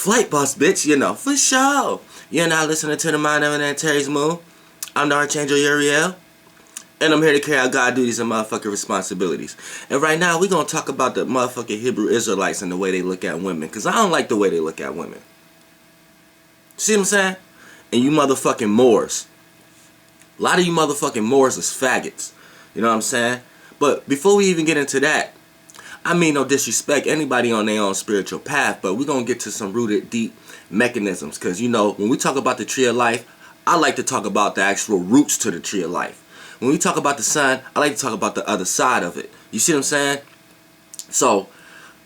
Flight boss, bitch, you know, for sure. You're not listening to the Mind of an Terry's Moon. I'm the Archangel Uriel. And I'm here to carry out God's duties and motherfucking responsibilities. And right now, we're going to talk about the motherfucking Hebrew Israelites and the way they look at women. Because I don't like the way they look at women. See what I'm saying? And you motherfucking Moors. A lot of you motherfucking Moors is faggots. You know what I'm saying? But before we even get into that, I mean no disrespect anybody on their own spiritual path, but we're going to get to some rooted deep mechanisms. Because, you know, when we talk about the tree of life, I like to talk about the actual roots to the tree of life. When we talk about the sun, I like to talk about the other side of it. You see what I'm saying? So,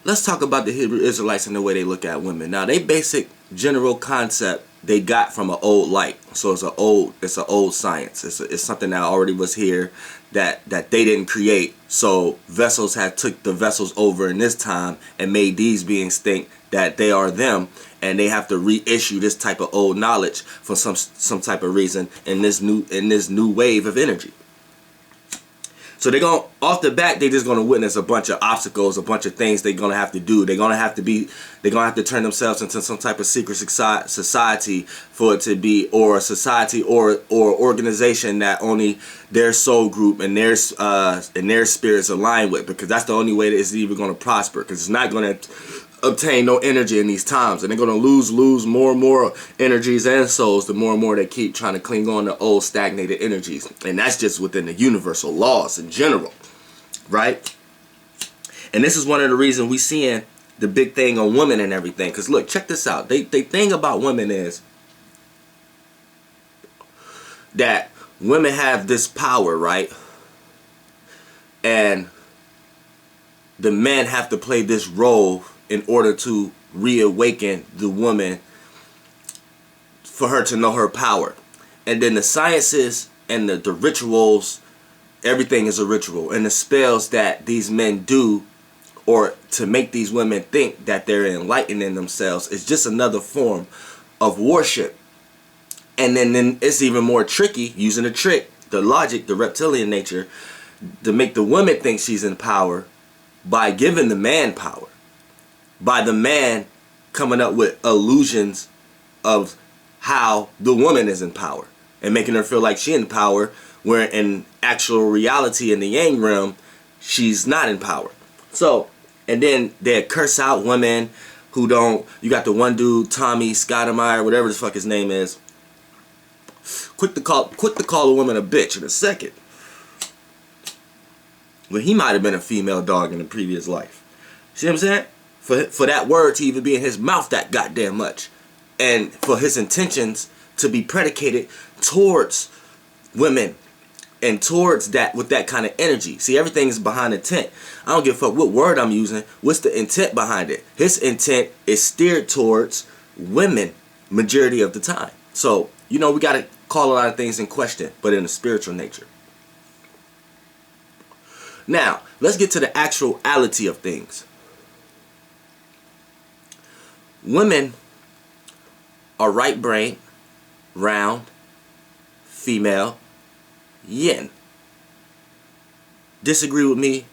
let's talk about the Hebrew Israelites and the way they look at women. Now, they basic general concept they got from an old light. So it's an old science. It's something that already was here that they didn't create. So vessels had took the vessels over in this time and made these beings think that they are them, and they have to reissue this type of old knowledge for some type of reason in this new wave of energy. So they're going off the bat, they're just going to witness a bunch of obstacles, a bunch of things they're going to have to do. They're going to have to turn themselves into some type of secret society for it to be, or a society or organization that only their soul group and their spirits align with, because that's the only way that it's even going to prosper, because it's not going to obtain no energy in these times, and they're going to lose more and more energies and souls the more and more they keep trying to cling on to old stagnated energies. And that's just within the universal laws in general, right? And this is one of the reasons we seeing the big thing on women and everything. Because look, check this out. The thing about women is that women have this power, right? And the men have to play this role in order to reawaken the woman, for her to know her power. And then the sciences and the rituals, everything is a ritual. And the spells that these men do, or to make these women think that they're enlightening themselves, is just another form of worship. And then it's even more tricky, using the trick, the logic, the reptilian nature, to make the woman think she's in power by giving the man power. By the man coming up with illusions of how the woman is in power, and making her feel like she's in power, where in actual reality in the yang realm, she's not in power. So, and then they curse out women who don't. You got the one dude, Tommy Scottemeyer, whatever the fuck his name is, quick to call a woman a bitch in a second. Well, he might have been a female dog in a previous life. See what I'm saying? For that word to even be in his mouth that goddamn much, and for his intentions to be predicated towards women and towards that, with that kind of energy. See, everything is behind intent. I don't give a fuck what word I'm using. What's the intent behind it? His intent is steered towards women majority of the time. So, you know, we got to call a lot of things in question, but in a spiritual nature. Now, let's get to the actuality of things. Women are right brain, round, female, yin. Disagree with me,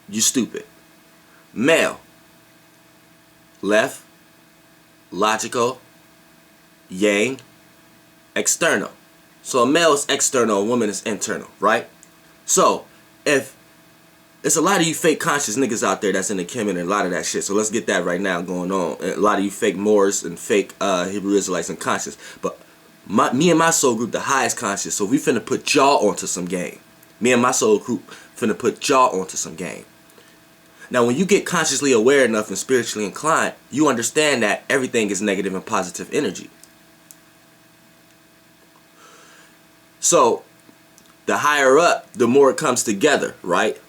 you stupid. Male, left, logical, yang, external. So a male is external, a woman is internal, right? So if it's a lot of you fake conscious niggas out there that's in the Kim and a lot of that shit. So let's get that right now going on. And a lot of you fake Moors and fake Hebrew Israelites and conscious. But me and my soul group, the highest conscious. So we finna put y'all onto some game. Me and my soul group finna put y'all onto some game. Now when you get consciously aware enough and spiritually inclined, you understand that everything is negative and positive energy. So the higher up, the more it comes together, right?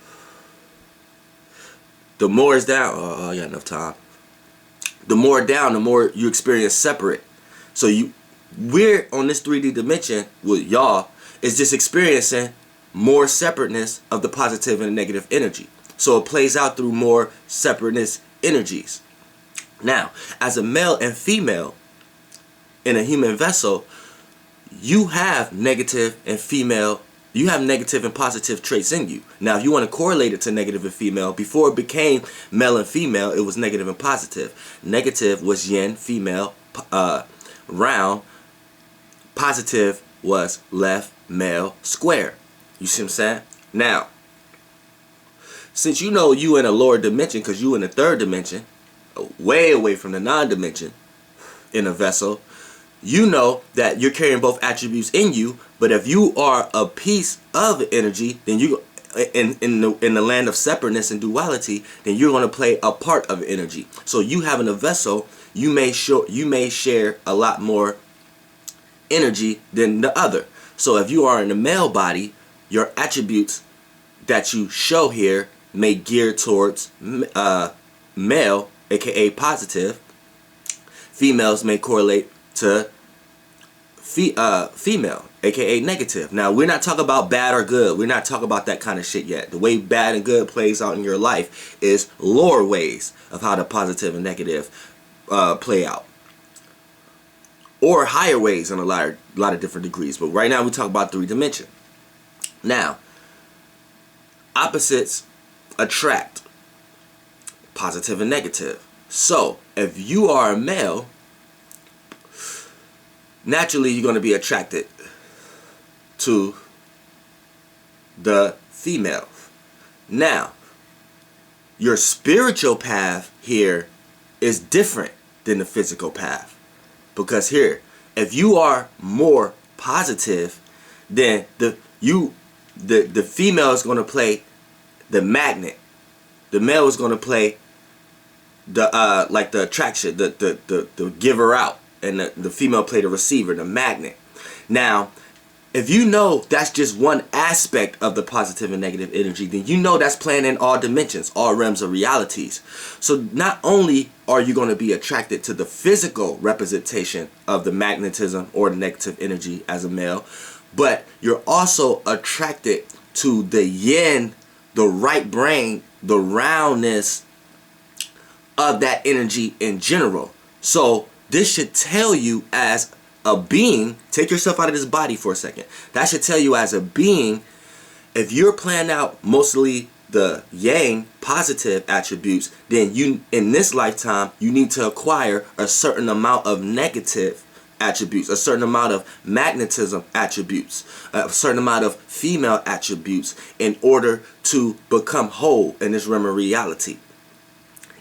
The more it's down, I got enough time. The more down, the more you experience separate. So we're on this 3D dimension with y'all is just experiencing more separateness of the positive and negative energy. So it plays out through more separateness energies. Now, as a male and female in a human vessel, you have negative and female You have negative and positive traits in you. Now, if you want to correlate it to negative and female, before it became male and female, it was negative and positive. Negative was yin, female, round. Positive was left, male, square. You see what I'm saying? Now, since you know you in a lower dimension, because you in the third dimension, way away from the non-dimension, in a vessel, you know that you're carrying both attributes in you. But if you are a piece of energy, then you in the land of separateness and duality, then you're going to play a part of energy. So you having a vessel, you may share a lot more energy than the other. So if you are in a male body, your attributes that you show here may gear towards male, aka positive. Females may correlate to female, aka negative. Now, we're not talking about bad or good. We're not talking about that kind of shit yet. The way bad and good plays out in your life is lower ways of how the positive and negative play out, or higher ways in a lot of different degrees. But right now we talk about 3-dimension. Now, opposites attract, positive and negative. So if you are a male, naturally you're going to be attracted to the female. Now, your spiritual path here is different than the physical path. Because here, if you are more positive, then the female is going to play the magnet. The male is going to play the like the attraction, the giver out, and the female play the receiver, the magnet. Now, if you know that's just one aspect of the positive and negative energy, then you know that's playing in all dimensions, all realms of realities. So not only are you going to be attracted to the physical representation of the magnetism or the negative energy as a male, but you're also attracted to the yin, the right brain, the roundness of that energy in general. So this should tell you as a being, take yourself out of this body for a second. That should tell you as a being, if you're playing out mostly the yang, positive attributes, then you, in this lifetime, you need to acquire a certain amount of negative attributes, a certain amount of magnetism attributes, a certain amount of female attributes in order to become whole in this realm of reality.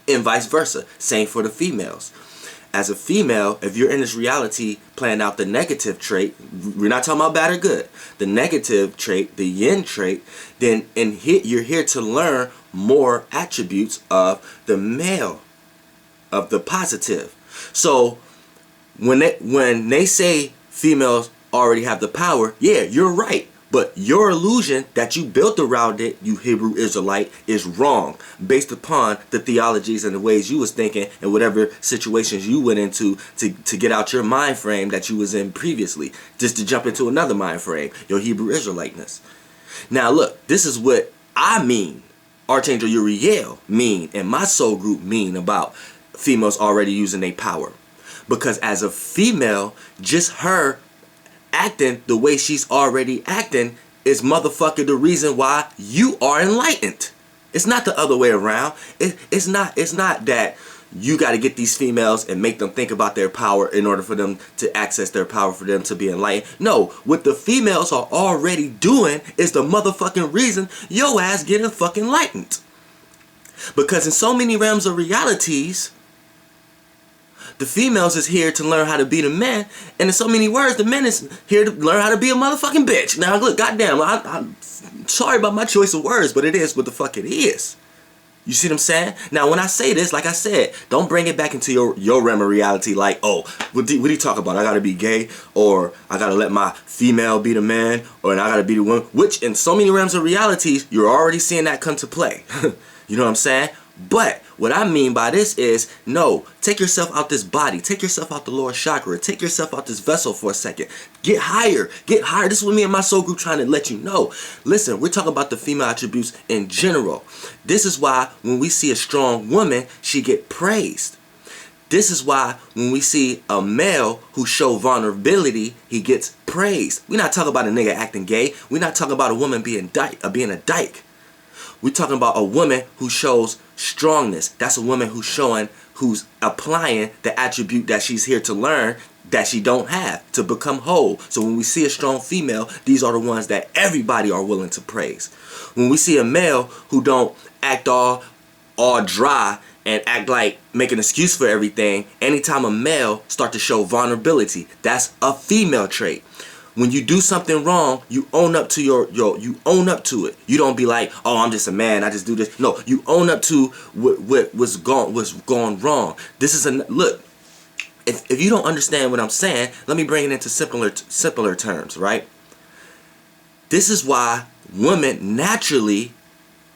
And vice versa. Same for the females. As a female, if you're in this reality playing out the negative trait, we're not talking about bad or good, the negative trait, the yin trait, then you're here to learn more attributes of the male, of the positive. So when they say females already have the power, yeah, you're right. But your illusion that you built around it, you Hebrew Israelite, is wrong based upon the theologies and the ways you was thinking and whatever situations you went into to get out your mind frame that you was in previously, just to jump into another mind frame, your Hebrew Israeliteness. Now look, this is what I mean, Archangel Uriel mean, and my soul group mean about females already using their power. Because as a female, just her acting the way she's already acting is motherfucker the reason why you are enlightened. It's not the other way around. It's not that you got to get these females and make them think about their power in order for them to access their power, for them to be enlightened. No, what the females are already doing is the motherfucking reason your ass getting fucking enlightened. Because in so many realms of realities, the females is here to learn how to be the men, and in so many words, the men is here to learn how to be a motherfucking bitch. Now, look, goddamn, I'm sorry about my choice of words, but it is what the fuck it is. You see what I'm saying? Now, when I say this, like I said, don't bring it back into your realm of reality like, oh, what do you talk about? I gotta be gay, or I gotta let my female be the man, or I gotta be the woman, which in so many realms of realities, you're already seeing that come to play. You know what I'm saying? But what I mean by this is, no, take yourself out this body. Take yourself out the lower chakra. Take yourself out this vessel for a second. Get higher. Get higher. This is what me and my soul group trying to let you know. Listen, we're talking about the female attributes in general. This is why when we see a strong woman, she get praised. This is why when we see a male who show vulnerability, he gets praised. We're not talking about a nigga acting gay. We're not talking about a woman being a dyke. We're talking about a woman who shows strongness. That's a woman who's applying the attribute that she's here to learn that she don't have to become whole. So when we see a strong female, these are the ones that everybody are willing to praise. When we see a male who don't act all dry and act like make an excuse for everything, anytime a male start to show vulnerability, that's a female trait. When you do something wrong, you own up to you own up to it. You don't be like, oh, I'm just a man, I just do this. No, you own up to what's gone wrong. This is look. If you don't understand what I'm saying, let me bring it into simpler terms, right? This is why women naturally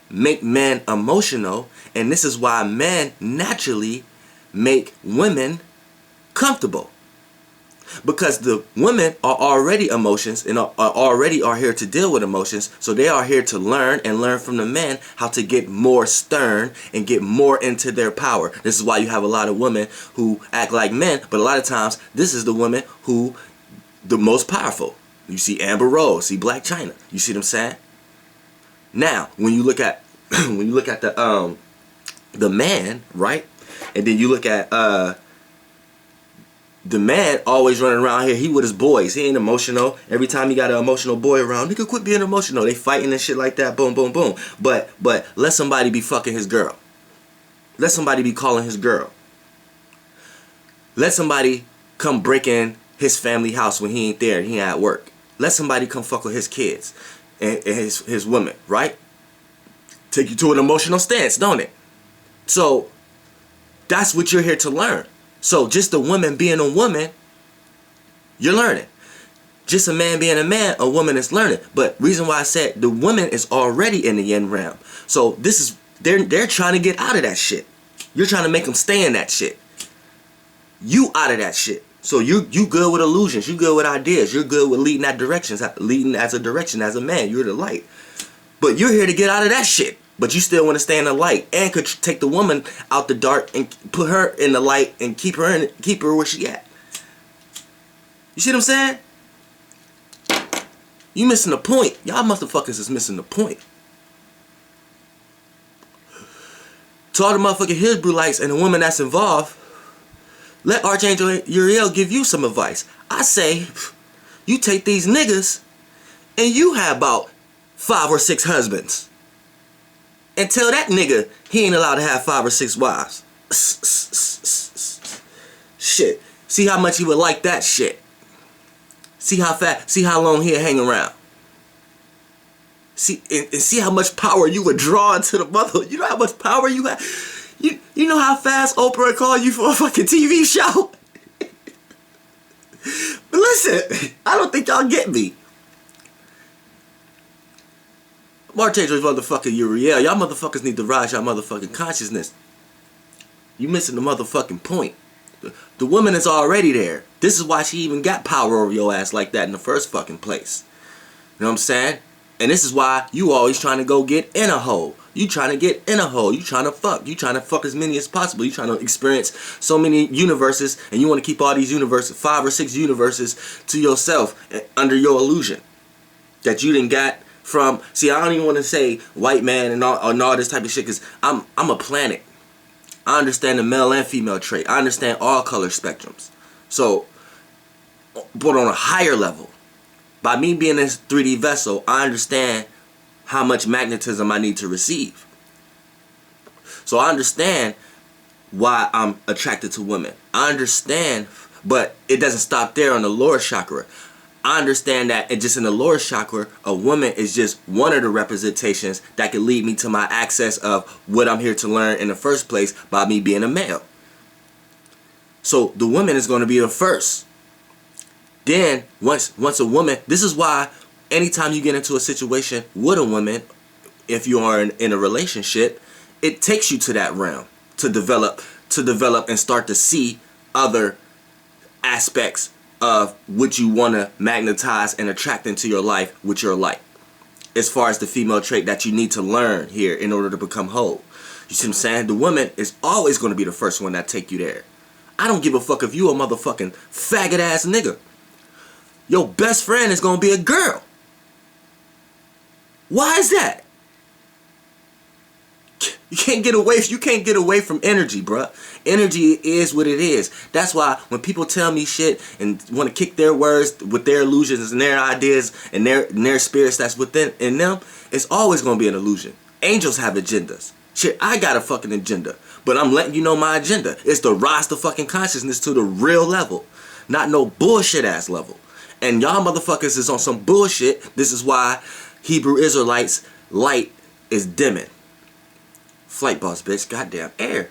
make men emotional, and this is why men naturally make women comfortable. Because the women are already emotions and are here to deal with emotions, so they are here to learn from the men how to get more stern and get more into their power. This is why you have a lot of women who act like men, but a lot of times this is the women who the most powerful. You see Amber Rose, see Black China. You see what I'm saying? Now, when you look at the man, right, and then you look at the man always running around here, he with his boys. He ain't emotional. Every time he got an emotional boy around, nigga, quit being emotional. They fighting and shit like that. Boom, boom, boom. But let somebody be fucking his girl. Let somebody be calling his girl. Let somebody come break in his family house when he ain't there and he ain't at work. Let somebody come fuck with his kids and his women, right? Take you to an emotional stance, don't it? So that's what you're here to learn. So just a woman being a woman, you're learning. Just a man being a man, a woman is learning. But reason why I said the woman is already in the yin realm. So this is they're trying to get out of that shit. You're trying to make them stay in that shit. You out of that shit. So you good with illusions. You good with ideas. You're good with leading that direction. Leading as a direction as a man. You're the light. But you're here to get out of that shit. But you still want to stay in the light and could take the woman out the dark and put her in the light and keep her where she at. You see what I'm saying? You missing the point. Y'all motherfuckers is missing the point. To all the motherfucking Isrealites and the women that's involved, let Archangel Uriel give you some advice. I say, you take these niggas and you have about 5 or 6 husbands. And tell that nigga he ain't allowed to have 5 or 6 wives. Shit. See how much he would like that shit. See how long he'll hang around. See and see how much power you would draw into the mother. You know how much power you have? You know how fast Oprah would call you for a fucking TV show? But listen, I don't think y'all get me. Archangel motherfucking Uriel, y'all motherfuckers need to rise y'all motherfucking consciousness. You missing the motherfucking point. The woman is already there. This is why she even got power over your ass like that in the first fucking place. You know what I'm saying? And this is why you always trying to go get in a hole. You trying to get in a hole. You trying to fuck. You trying to fuck as many as possible. You trying to experience so many universes, and you want to keep all these universes, 5 or 6 universes to yourself under your illusion that you didn't got from. See, I don't even want to say white man and all this type of shit, because I'm a planet. I understand the male and female trait. I understand all color spectrums. So, but on a higher level, by me being this 3D vessel, I understand how much magnetism I need to receive. So I understand why I'm attracted to women. I understand, but it doesn't stop there on the lower chakra. I understand that just in the lower chakra, a woman is just one of the representations that could lead me to my access of what I'm here to learn in the first place by me being a male. So the woman is going to be the first. Then once a woman, this is why anytime you get into a situation with a woman, if you are in a relationship, it takes you to that realm to develop and start to see other aspects of what you want to magnetize and attract into your life with your light, as far as the female trait that you need to learn here in order to become whole. You see what I'm saying? The woman is always going to be the first one that take you there. I don't give a fuck if you a motherfucking faggot ass nigga. Your best friend is gonna be a girl. Why is that? You can't get away from energy, bruh. Energy is what it is. That's why when people tell me shit and want to kick their words with their illusions and their ideas and their spirits that's in them, it's always gonna be an illusion. Angels have agendas. Shit, I got a fucking agenda. But I'm letting you know my agenda. It's to rise the fucking consciousness to the real level. Not no bullshit ass level. And y'all motherfuckers is on some bullshit. This is why Hebrew Israelites light is dimming. Flight boss, bitch. Goddamn air.